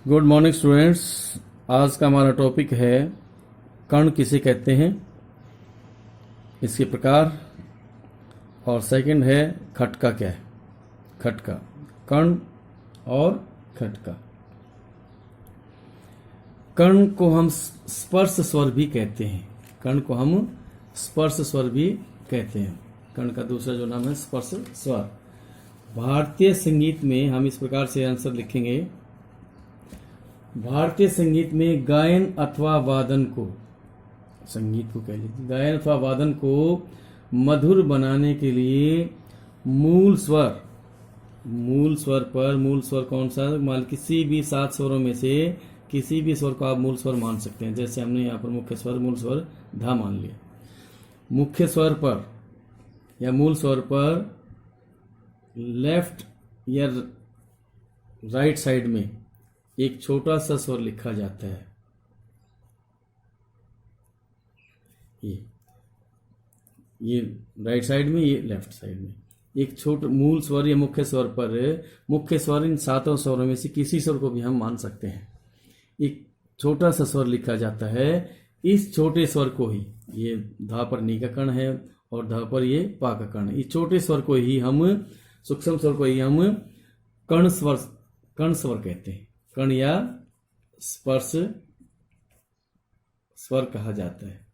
Good morning students. आज का हमारा टॉपिक है कण किसे कहते हैं, इसके प्रकार, और सेकंड है खटका क्या है। खटका, कण और खटका। कण को हम स्पर्श स्वर भी कहते हैं। कण को हम स्पर्श स्वर भी कहते हैं। कण का दूसरा जो नाम है स्पर्श स्वर। भारतीय संगीत में हम इस प्रकार से आंसर लिखेंगे। भारतीय संगीत में गायन अथवा वादन को, संगीत को कह लीजिए, गायन अथवा वादन को मधुर बनाने के लिए मूल स्वर कौन सा, मान किसी भी 7 स्वरों में से किसी भी स्वर को आप मूल स्वर मान सकते हैं। जैसे हमने यहाँ पर मुख्य स्वर मूल स्वर धा मान लिया। मुख्य स्वर पर या मूल स्वर पर लेफ्ट या राइट साइड में एक छोटा सा स्वर लिखा जाता है। ये राइट साइड में, ये लेफ्ट साइड में एक छोटा मूल स्वर या मुख्य स्वर पर, मुख्य स्वर इन 7 स्वरों में से किसी स्वर को भी हम मान सकते हैं। एक छोटा सा स्वर लिखा जाता है। इस छोटे स्वर को ही, ये धा पर नी का कण है और धा पर ये पा का कण है, इस छोटे स्वर को ही हम, सूक्ष्म स्वर को ही हम कण स्वर कहते हैं। कण या स्पर्श स्वर कहा जाता है।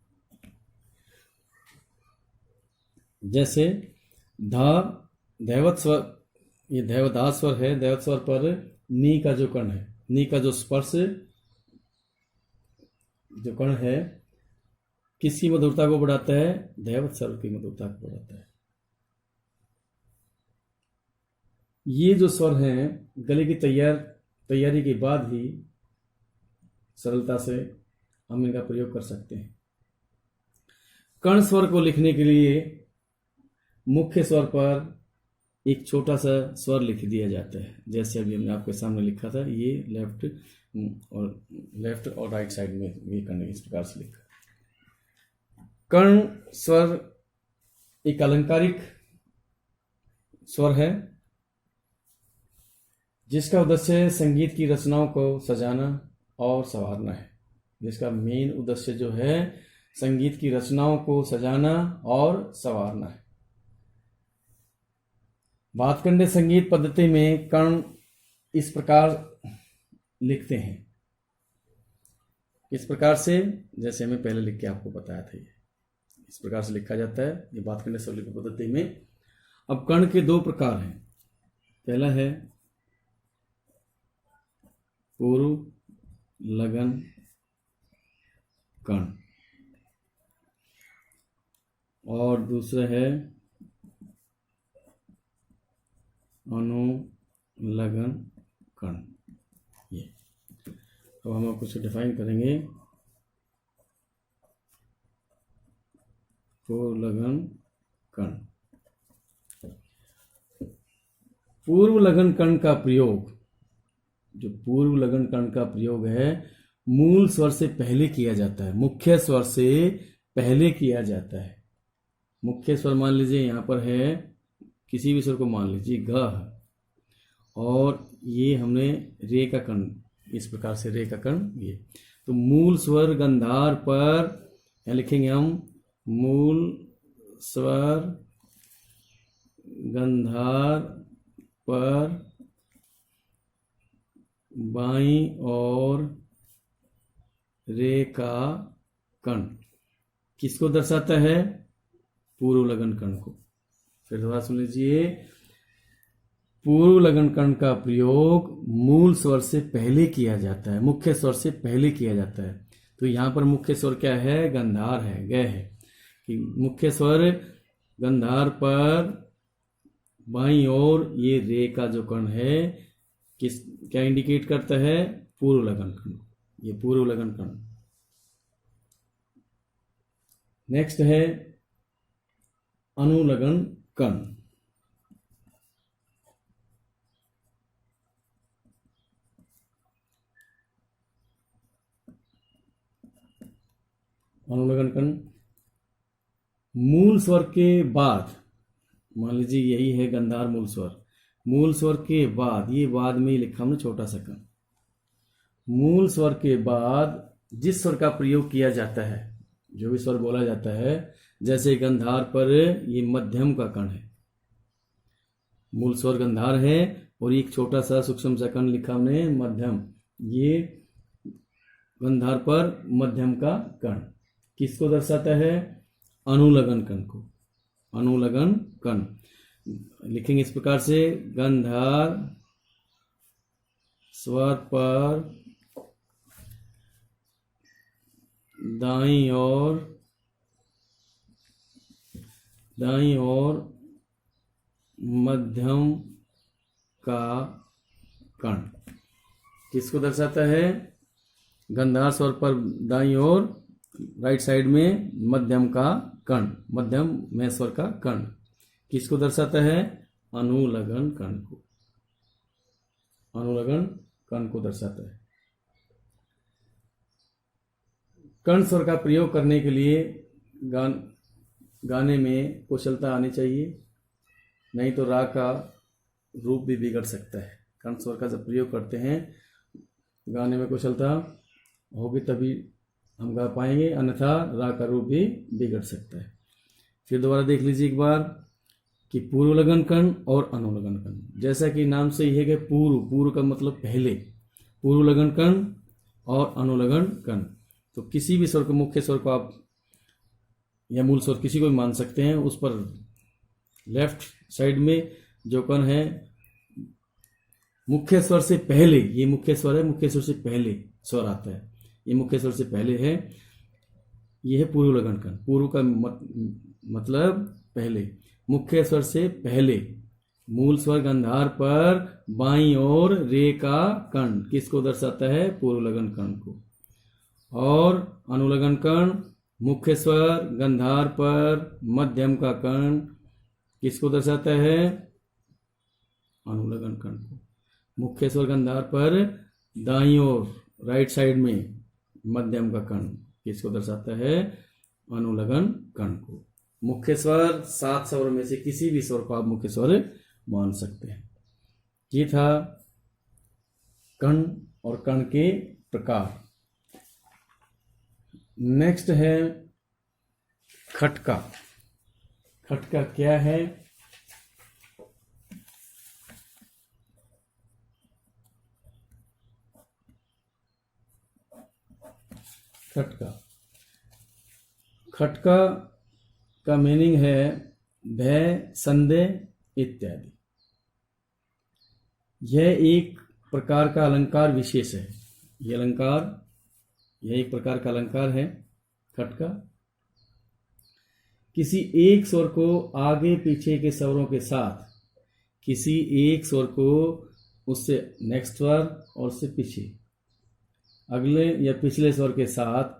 जैसे धा, दैवत स्वर, ये दैवधा स्वर है। दैवत स्वर पर नी का जो कण है, नी का जो स्पर्श जो कण है, किसकी मधुरता को बढ़ाता है? दैवत स्वर की मधुरता को बढ़ाता है। ये जो स्वर हैं, गले की तैयारी के बाद ही सरलता से हम इनका प्रयोग कर सकते हैं। कण स्वर को लिखने के लिए मुख्य स्वर पर एक छोटा सा स्वर लिख दिया जाता है। जैसे अभी हमने आपके सामने लिखा था, ये लेफ्ट और राइट साइड में ये करने इस प्रकार से लिखा। कण स्वर एक अलंकारिक स्वर है जिसका उद्देश्य संगीत की रचनाओं को सजाना और संवारना है। जिसका मेन उद्देश्य जो है संगीत की रचनाओं को सजाना और संवारना है। भातखंडे संगीत पद्धति में कण इस प्रकार लिखते हैं, इस प्रकार से, जैसे हमें पहले लिख के आपको बताया था। ये इस प्रकार से लिखा जाता है ये भातखंडे स्वरलिपि पद्धति में। अब कण के 2 प्रकार हैं। पहला है पूर्व लगन कण और दूसरा है अनुलगन कण। ये अब हम आपको कुछ डिफाइन करेंगे। पूर्व लगन कण, पूर्व लगन कण का प्रयोग, जो पूर्व लगन कण का प्रयोग है, मूल स्वर से पहले किया जाता है। मुख्य स्वर से पहले किया जाता है। मुख्य स्वर मान लीजिए यहाँ पर है, किसी भी स्वर को मान लीजिए ग, और ये हमने रे का कण, इस प्रकार से रे का कण ये, तो मूल स्वर गंधार पर यहाँ लिखेंगे हम, मूल स्वर गंधार पर बाईं और रे का कण किसको दर्शाता है? पूर्व लगन कण को। फिर दोबारा सुन लीजिए। पूर्व लगन कण का प्रयोग मूल स्वर से पहले किया जाता है, मुख्य स्वर से पहले किया जाता है। तो यहाँ पर मुख्य स्वर क्या है? गंधार है, ग है, कि मुख्य स्वर गंधार पर बाईं ओर ये रे का जो कण है, किस क्या इंडिकेट करता है? पूर्व लगन कण। ये पूर्व लगन कण। नेक्स्ट है अनुलगन कण। अनुलगन कण मूल स्वर के बाद, मान लीजिए यही है गंधार मूल स्वर, मूल स्वर के बाद, ये बाद में ही लिखा हमने छोटा सा कण, मूल स्वर के बाद जिस स्वर का प्रयोग किया जाता है, जो भी स्वर बोला जाता है, जैसे गंधार पर ये मध्यम का कण है, मूल स्वर गंधार है और एक छोटा सा सूक्ष्म सा कण लिखा हमने मध्यम, ये गंधार पर मध्यम का कण किसको दर्शाता है? अनुलग्न कण को। अनुलग्न कण लिखेंगे इस प्रकार से, गंधार स्वर पर दाईं ओर मध्यम का कण किसको दर्शाता है? गंधार स्वर पर दाईं ओर राइट साइड में मध्यम का कण, मध्यम में स्वर का कण किसको दर्शाता है? अनुलग्न कण को। अनुलग्न कण को दर्शाता है। कण स्वर का प्रयोग करने के लिए गाने में कुशलता आनी चाहिए, नहीं तो राग का रूप भी बिगड़ सकता है। कण स्वर का जब प्रयोग करते हैं गाने में कुशलता होगी तभी हम गा पाएंगे, अन्यथा राग का रूप भी बिगड़ सकता है। फिर दोबारा देख लीजिए एक बार कि पूर्वलग्न कण और अनुलग्न कण, जैसा कि नाम से ही है कि पूर्व का मतलब पहले, पूर्वलग्न कण और अनुलग्न कण। तो किसी भी स्वर को, मुख्य स्वर को आप या मूल स्वर किसी को भी मान सकते हैं, उस पर लेफ्ट साइड में जो कण है मुख्य स्वर से पहले, ये मुख्य स्वर है, मुख्य स्वर से पहले स्वर आता है, ये मुख्य स्वर से पहले है, ये है पूर्वलग्न कण। पूर्व का मतलब पहले, मुख्य स्वर से पहले मूल स्वर गंधार पर बाईं ओर रे का कण किसको दर्शाता है? पूर्वलग्न कण को। और अनुलग्न कण मुख्य स्वर गंधार पर मध्यम का कण किसको दर्शाता है? अनुलग्न कण को। मुख्य स्वर गंधार पर दाईं ओर राइट साइड में मध्यम का कण किसको दर्शाता है? अनुलग्न कण को। मुख्य स्वर 7 स्वरों में से किसी भी स्वर को आप मुख्य स्वर मान सकते हैं। ये था कण और कण के प्रकार। नेक्स्ट है खटका। खटका क्या है? खटका, खटका का मीनिंग है भय, संदेह इत्यादि। यह एक प्रकार का अलंकार विशेष है। यह अलंकार, यह एक प्रकार का अलंकार है खटका। किसी एक स्वर को आगे पीछे के स्वरों के साथ, किसी एक स्वर को उससे नेक्स्ट स्वर और उससे पीछे अगले या पिछले स्वर के साथ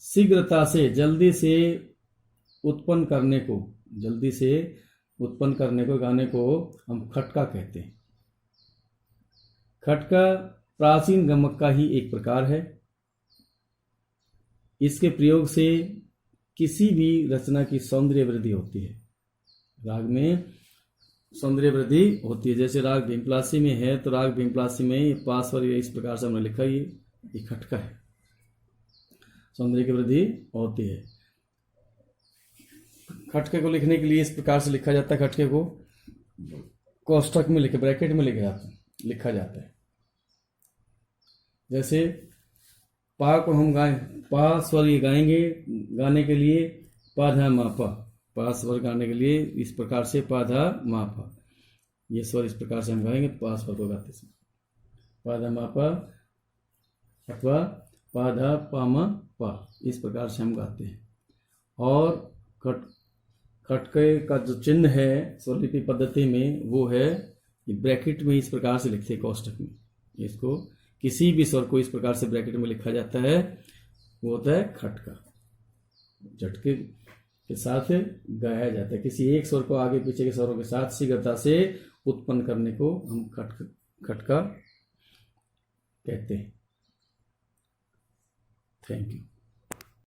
शीघ्रता से, जल्दी से उत्पन्न करने को, जल्दी से उत्पन्न करने को, गाने को हम खटका कहते हैं। खटका प्राचीन गमक का ही एक प्रकार है। इसके प्रयोग से किसी भी रचना की सौंदर्य वृद्धि होती है। राग में सौंदर्य वृद्धि होती है। जैसे राग भीमपलासी में है तो राग भीमपलासी में पास्वर इस प्रकार से हमने लिखा, ये खटका है, सौंदर्य की वृद्धि होती है। खटके को लिखने के लिए इस प्रकार से लिखा जाता है। खटके को कोष्ठक में लिखे, ब्रैकेट में लिखा जाता है। जैसे पा को हम गाएं, पा स्वर ये गाएंगे, गाने के लिए पा धा मा पा, पा स्वर गाने के लिए इस प्रकार से पा धा मा पा, ये स्वर इस प्रकार से हम गाएंगे पा स्वर को गाते समय, पा धा मा पा अथवा पा धा पा मा पा, इस प्रकार से हम गाते हैं। और खटके का जो चिन्ह है स्वरलिपि पद्धति में वो है ब्रैकेट में इस प्रकार से लिखते हैं कोष्ठक में। इसको किसी भी स्वर को इस प्रकार से ब्रैकेट में लिखा जाता है, वो होता है खटका। झटके के साथ गाया जाता है। किसी एक स्वर को आगे पीछे के स्वरों के साथ शीघ्रता से उत्पन्न करने को हम खटका कहते हैं। Thank you.